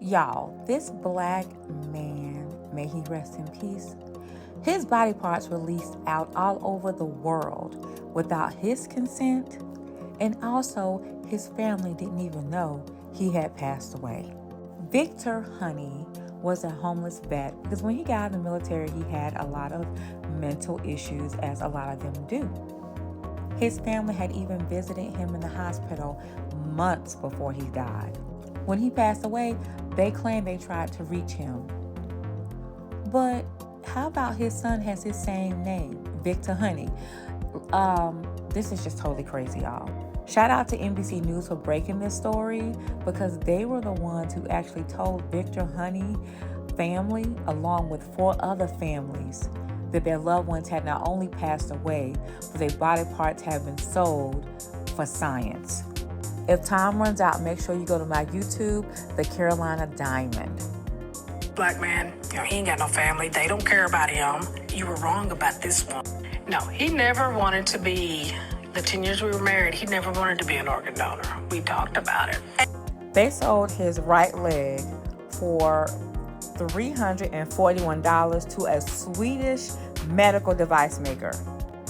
Y'all, this black man, may he rest in peace, his body parts released out all over the world without his consent, and also his family didn't even know he had passed away. Victor Honey was a homeless vet because when he got out of the military, he had a lot of mental issues, as a lot of them do. His family had even visited him in the hospital months before he died. When he passed away, they claimed they tried to reach him. But how about his son has his same name, Victor Honey? This is just totally crazy, y'all. Shout out to NBC News for breaking this story because they were the ones who actually told Victor Honey family, along with 4 other families, that their loved ones had not only passed away, but their body parts have been sold for science. If time runs out, make sure you go to my YouTube, The Carolina Diamond. Black man, he ain't got no family. They don't care about him. You were wrong about this one. No, he never wanted to be, the 10 years we were married, he never wanted to be an organ donor. We talked about it. They sold his right leg for $341 to a Swedish medical device maker.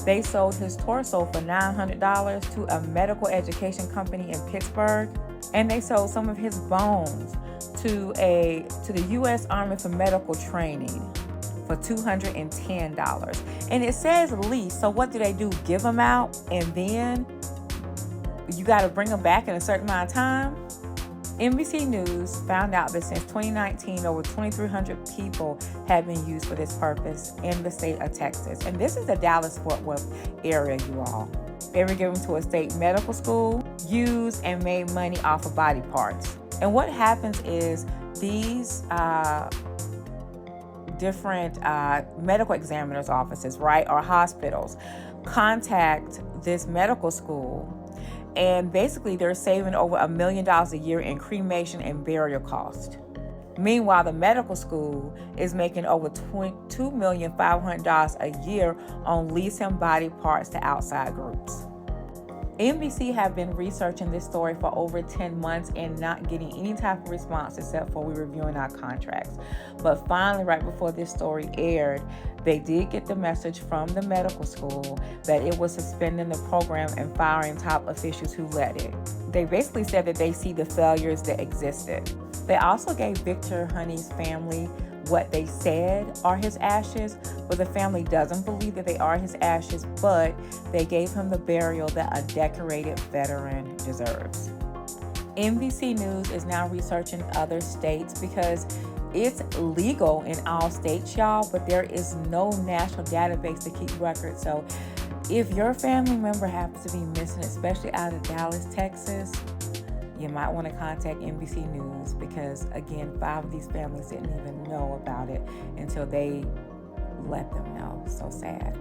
They sold his torso for $900 to a medical education company in Pittsburgh. And they sold some of his bones to the U.S. Army for medical training for $210. And it says lease, so what do? Give them out and then you got to bring them back in a certain amount of time? NBC News found out that since 2019, over 2,300 people have been used for this purpose in the state of Texas. And this is the Dallas-Fort Worth area, you all. They were given to a state medical school, used and made money off of body parts. And what happens is these different medical examiners' offices, right, or hospitals, contact this medical school. And basically, they're saving over $1 million a year in cremation and burial cost. Meanwhile, the medical school is making over $2,500,000 a year on leasing body parts to outside groups. NBC have been researching this story for over 10 months and not getting any type of response except for we reviewing our contracts. But finally, right before this story aired, they did get the message from the medical school that it was suspending the program and firing top officials who led it. They basically said that they see the failures that existed. They also gave Victor Honey's family what they said are his ashes, but the family doesn't believe that they are his ashes, but they gave him the burial that a decorated veteran deserves. NBC News is now researching other states because it's legal in all states, y'all, but there is no national database to keep records. So if your family member happens to be missing, especially out of Dallas, Texas, you might want to contact NBC News because, again, 5 of these families didn't even know about it until they let them know. So sad.